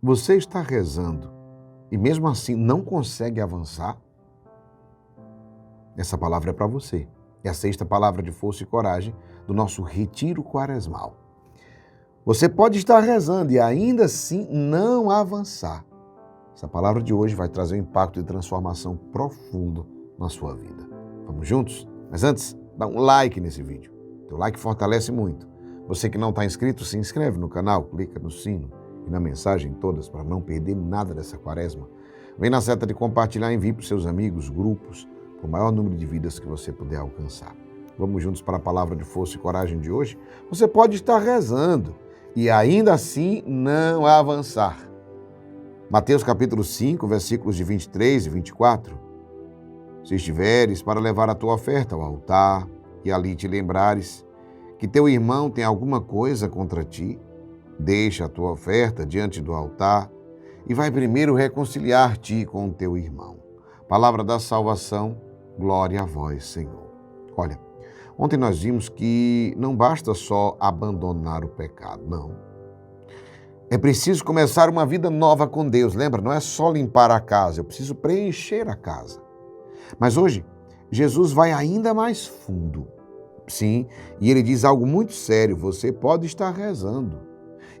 Você está rezando e mesmo assim não consegue avançar? Essa palavra é para você. É a sexta palavra de força e coragem do nosso retiro quaresmal. Você pode estar rezando e ainda assim não avançar. Essa palavra de hoje vai trazer um impacto de transformação profundo na sua vida. Vamos juntos? Mas antes, dá um like nesse vídeo. Teu like fortalece muito. Você que não está inscrito, se inscreve no canal, clica no sino e na mensagem todas para não perder nada dessa quaresma. Vem na seta de compartilhar e envie para os seus amigos, grupos, para o maior número de vidas que você puder alcançar. Vamos juntos para a palavra de força e coragem de hoje? Você pode estar rezando e ainda assim não avançar. Mateus capítulo 5, versículos de 23 e 24. Se estiveres para levar a tua oferta ao altar e ali te lembrares que teu irmão tem alguma coisa contra ti, deixa a tua oferta diante do altar e vai primeiro reconciliar-te com o teu irmão. Palavra da salvação, glória a vós, Senhor. Olha, ontem nós vimos que não basta só abandonar o pecado, não. É preciso começar uma vida nova com Deus, lembra? Não é só limpar a casa, eu preciso preencher a casa. Mas hoje, Jesus vai ainda mais fundo. Sim, e ele diz algo muito sério, você pode estar rezando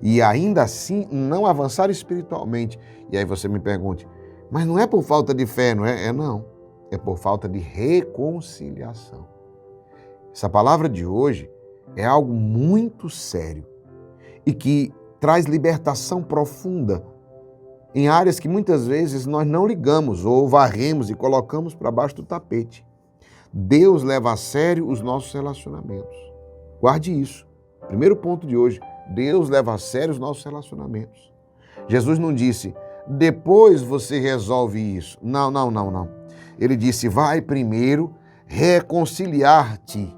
e ainda assim não avançar espiritualmente. E aí você me pergunte, mas não é por falta de fé, não é? Não, é por falta de reconciliação. Essa palavra de hoje é algo muito sério e que traz libertação profunda em áreas que muitas vezes nós não ligamos ou varremos e colocamos para baixo do tapete. Deus leva a sério os nossos relacionamentos. Guarde isso. Primeiro ponto de hoje, Deus leva a sério os nossos relacionamentos. Jesus não disse, depois você resolve isso. Não. Ele disse, vai primeiro reconciliar-te.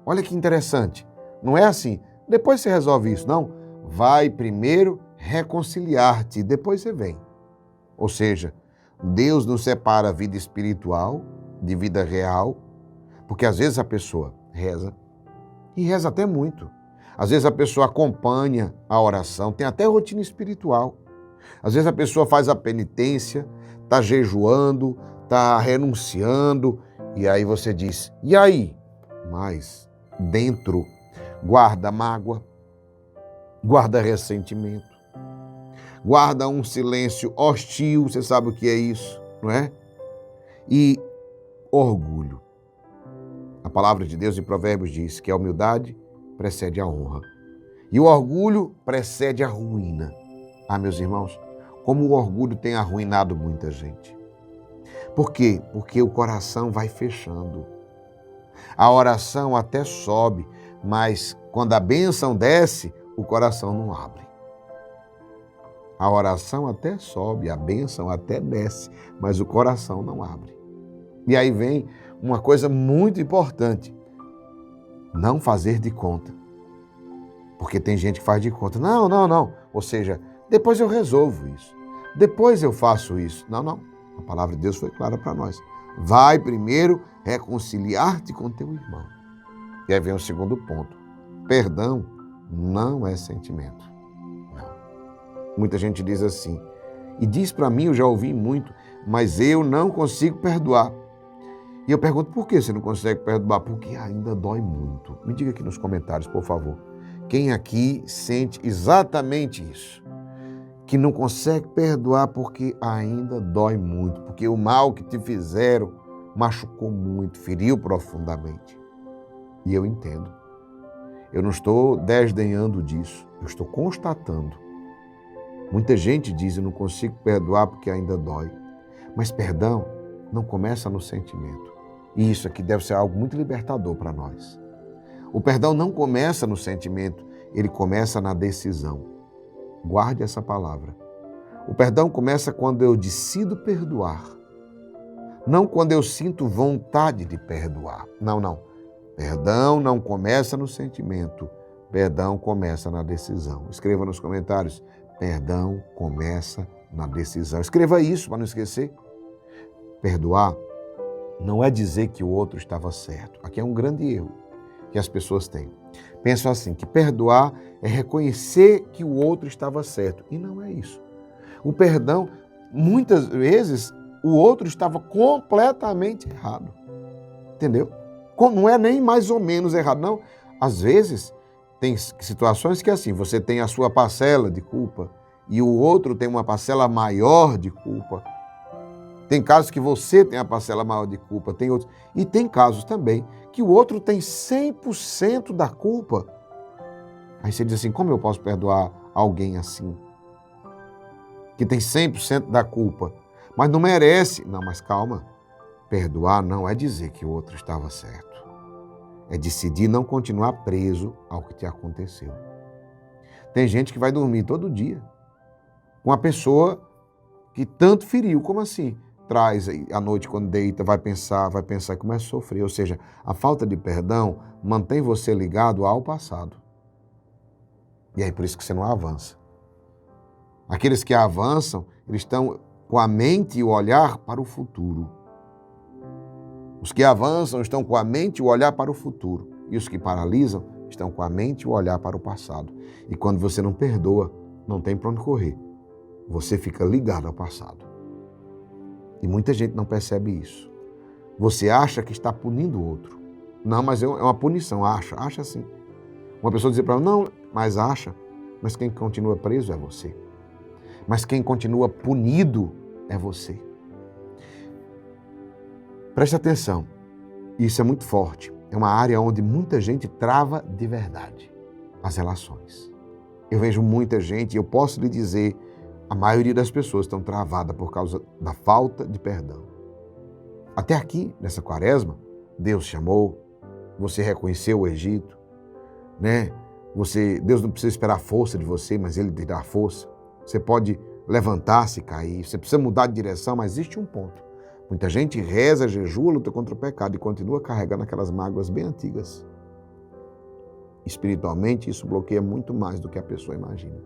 Olha que interessante. Não é assim, depois você resolve isso. Não, vai primeiro reconciliar-te, depois você vem. Ou seja, Deus não separa a vida espiritual de vida real, porque às vezes a pessoa reza, e reza até muito. Às vezes a pessoa acompanha a oração, tem até rotina espiritual. Às vezes a pessoa faz a penitência, está jejuando, está renunciando, e aí você diz, e aí? Mas dentro guarda mágoa, guarda ressentimento, guarda um silêncio hostil, você sabe o que é isso, não é? E orgulho. A palavra de Deus em Provérbios diz que a humildade precede a honra e o orgulho precede a ruína. Ah, meus irmãos, como o orgulho tem arruinado muita gente. Por quê? Porque o coração vai fechando. A oração até sobe, mas quando a bênção desce, o coração não abre. A oração até sobe, a bênção até desce, mas o coração não abre. E aí vem uma coisa muito importante, não fazer de conta. Porque tem gente que faz de conta, não. Ou seja, depois eu resolvo isso, depois eu faço isso. Não. A palavra de Deus foi clara para nós. Vai primeiro reconciliar-te com teu irmão. E aí vem o segundo ponto. Perdão não é sentimento. Não. Muita gente diz assim, e diz para mim, eu já ouvi muito, mas eu não consigo perdoar. E eu pergunto, por que você não consegue perdoar? Porque ainda dói muito. Me diga aqui nos comentários, por favor. Quem aqui sente exatamente isso? Que não consegue perdoar porque ainda dói muito. Porque o mal que te fizeram machucou muito, feriu profundamente. E eu entendo. Eu não estou desdenhando disso. Eu estou constatando. Muita gente diz, eu não consigo perdoar porque ainda dói. Mas perdão não começa no sentimento. E isso aqui deve ser algo muito libertador para nós. O perdão não começa no sentimento, ele começa na decisão. Guarde essa palavra. O perdão começa quando eu decido perdoar. Não quando eu sinto vontade de perdoar. Não. Perdão não começa no sentimento. Perdão começa na decisão. Escreva nos comentários. Perdão começa na decisão. Escreva isso para não esquecer. Perdoar não é dizer que o outro estava certo. Aqui é um grande erro que as pessoas têm. Pensam assim, que perdoar é reconhecer que o outro estava certo. E não é isso. O perdão, muitas vezes, o outro estava completamente errado. Entendeu? Não é nem mais ou menos errado, não. Às vezes, tem situações que assim, você tem a sua parcela de culpa e o outro tem uma parcela maior de culpa. Tem casos que você tem a parcela maior de culpa, tem outros. E tem casos também que o outro tem 100% da culpa. Aí você diz assim, como eu posso perdoar alguém assim? Que tem 100% da culpa, mas não merece. Não, mas calma. Perdoar não é dizer que o outro estava certo. É decidir não continuar preso ao que te aconteceu. Tem gente que vai dormir todo dia com a pessoa que tanto feriu. Como assim? Traz à noite quando deita, vai pensar e começa a sofrer. Ou seja, a falta de perdão mantém você ligado ao passado. E aí por isso que você não avança. Aqueles que avançam, eles estão com a mente e o olhar para o futuro. Os que avançam estão com a mente e o olhar para o futuro. E os que paralisam estão com a mente e o olhar para o passado. E quando você não perdoa, não tem para onde correr. Você fica ligado ao passado. E muita gente não percebe isso. Você acha que está punindo o outro. Não, mas é uma punição. Acha sim. Uma pessoa diz para ela, não, mas acha. Mas quem continua preso é você. Mas quem continua punido é você. Preste atenção, isso é muito forte. É uma área onde muita gente trava de verdade as relações. Eu vejo muita gente, e eu posso lhe dizer, a maioria das pessoas estão travadas por causa da falta de perdão. Até aqui, nessa quaresma, Deus chamou, você reconheceu o Egito, né? Deus não precisa esperar a força de você, mas Ele te dá a força. Você pode levantar-se e cair, você precisa mudar de direção, mas existe um ponto. Muita gente reza, jejua, luta contra o pecado e continua carregando aquelas mágoas bem antigas. Espiritualmente, isso bloqueia muito mais do que a pessoa imagina.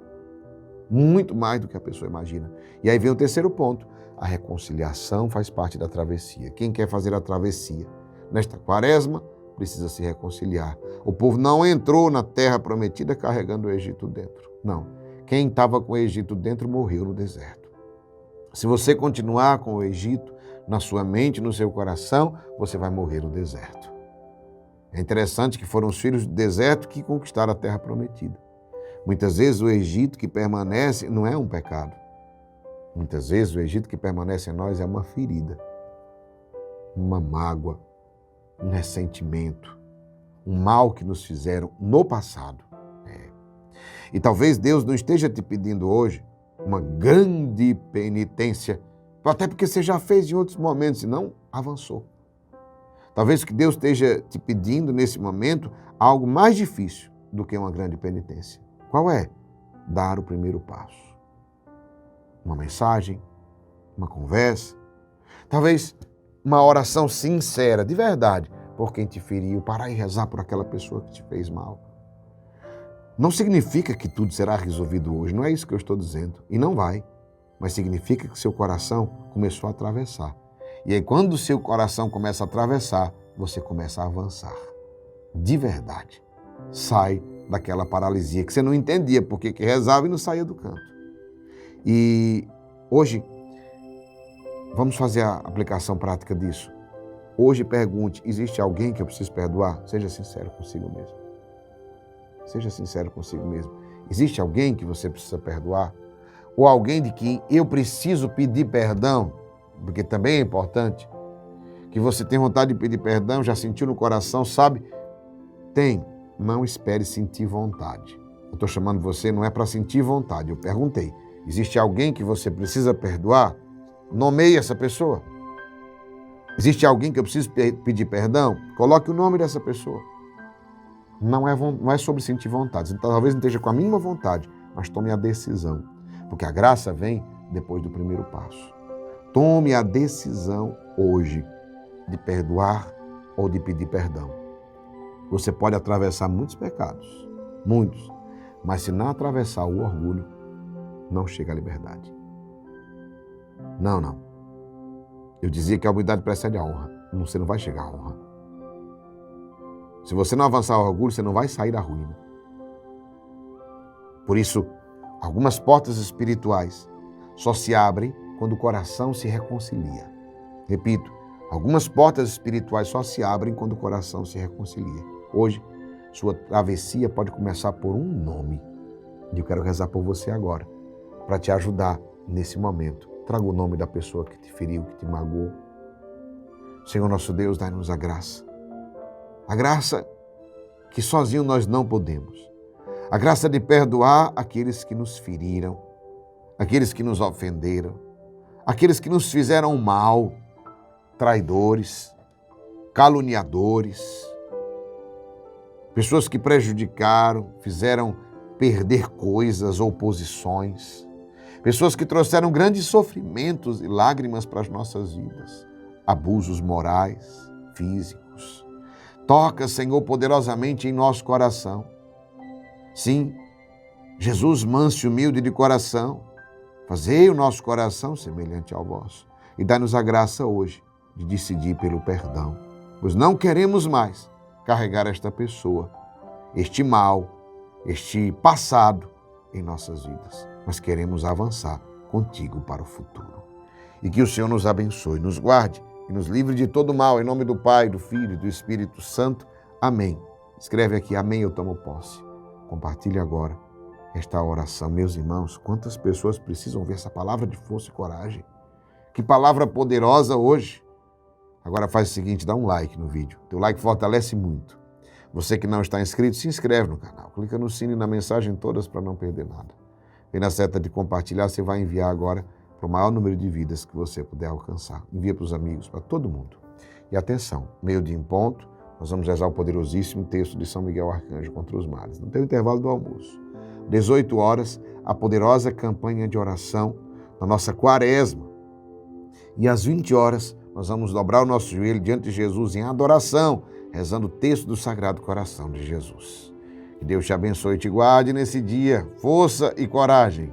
Muito mais do que a pessoa imagina. E aí vem o terceiro ponto. A reconciliação faz parte da travessia. Quem quer fazer a travessia nesta quaresma precisa se reconciliar. O povo não entrou na terra prometida carregando o Egito dentro. Não. Quem estava com o Egito dentro morreu no deserto. Se você continuar com o Egito na sua mente, no seu coração, você vai morrer no deserto. É interessante que foram os filhos do deserto que conquistaram a terra prometida. Muitas vezes o Egito que permanece não é um pecado. Muitas vezes o Egito que permanece em nós é uma ferida, uma mágoa, um ressentimento, um mal que nos fizeram no passado. E talvez Deus não esteja te pedindo hoje uma grande penitência, até porque você já fez em outros momentos e não avançou. Talvez o que Deus esteja te pedindo nesse momento algo mais difícil do que uma grande penitência. Qual é? Dar o primeiro passo. Uma mensagem, uma conversa, talvez uma oração sincera, de verdade, por quem te feriu, parar e rezar por aquela pessoa que te fez mal. Não significa que tudo será resolvido hoje, não é isso que eu estou dizendo, e não vai. Mas significa que seu coração começou a atravessar. E aí, quando o seu coração começa a atravessar, você começa a avançar. De verdade. Sai daquela paralisia que você não entendia porque que rezava e não saía do canto. E hoje, vamos fazer a aplicação prática disso. Hoje pergunte, existe alguém que eu preciso perdoar? Seja sincero consigo mesmo. Seja sincero consigo mesmo. Existe alguém que você precisa perdoar? Ou alguém de quem eu preciso pedir perdão, porque também é importante, que você tem vontade de pedir perdão, já sentiu no coração, sabe? Tem, não espere sentir vontade. Eu estou chamando você, não é para sentir vontade, eu perguntei, existe alguém que você precisa perdoar? Nomeie essa pessoa. Existe alguém que eu preciso pedir perdão? Coloque o nome dessa pessoa. Não é sobre sentir vontade, então, talvez não esteja com a mínima vontade, mas tome a decisão. Porque a graça vem depois do primeiro passo. Tome a decisão hoje de perdoar ou de pedir perdão. Você pode atravessar muitos pecados, muitos, mas se não atravessar o orgulho, não chega à liberdade. Não. Eu dizia que a humildade precede a honra. Você não vai chegar à honra. Se você não avançar o orgulho, você não vai sair da ruína. Por isso, algumas portas espirituais só se abrem quando o coração se reconcilia. Repito, algumas portas espirituais só se abrem quando o coração se reconcilia. Hoje, sua travessia pode começar por um nome. E eu quero rezar por você agora, para te ajudar nesse momento. Traga o nome da pessoa que te feriu, que te magoou. Senhor nosso Deus, dai-nos a graça. A graça que sozinho nós não podemos. A graça de perdoar aqueles que nos feriram, aqueles que nos ofenderam, aqueles que nos fizeram mal, traidores, caluniadores, pessoas que prejudicaram, fizeram perder coisas ou posições, pessoas que trouxeram grandes sofrimentos e lágrimas para as nossas vidas, abusos morais, físicos. Toca, Senhor, poderosamente em nosso coração. Sim, Jesus, manso e humilde de coração, fazei o nosso coração semelhante ao vosso e dai-nos a graça hoje de decidir pelo perdão, pois não queremos mais carregar esta pessoa, este mal, este passado em nossas vidas, mas queremos avançar contigo para o futuro. E que o Senhor nos abençoe, nos guarde e nos livre de todo mal, em nome do Pai, do Filho e do Espírito Santo. Amém. Escreve aqui, amém, eu tomo posse. Compartilhe agora esta oração. Meus irmãos, quantas pessoas precisam ver essa palavra de força e coragem? Que palavra poderosa hoje. Agora faz o seguinte, dá um like no vídeo. Teu like fortalece muito. Você que não está inscrito, se inscreve no canal. Clica no sino e na mensagem todas para não perder nada. Vem na seta de compartilhar, você vai enviar agora para o maior número de vidas que você puder alcançar. Envia para os amigos, para todo mundo. E atenção, meio-dia em ponto, nós vamos rezar o poderosíssimo texto de São Miguel Arcanjo contra os males. Não tem o intervalo do almoço. 18 horas, a poderosa campanha de oração da nossa quaresma. E às 20 horas, nós vamos dobrar o nosso joelho diante de Jesus em adoração, rezando o texto do Sagrado Coração de Jesus. Que Deus te abençoe e te guarde nesse dia. Força e coragem.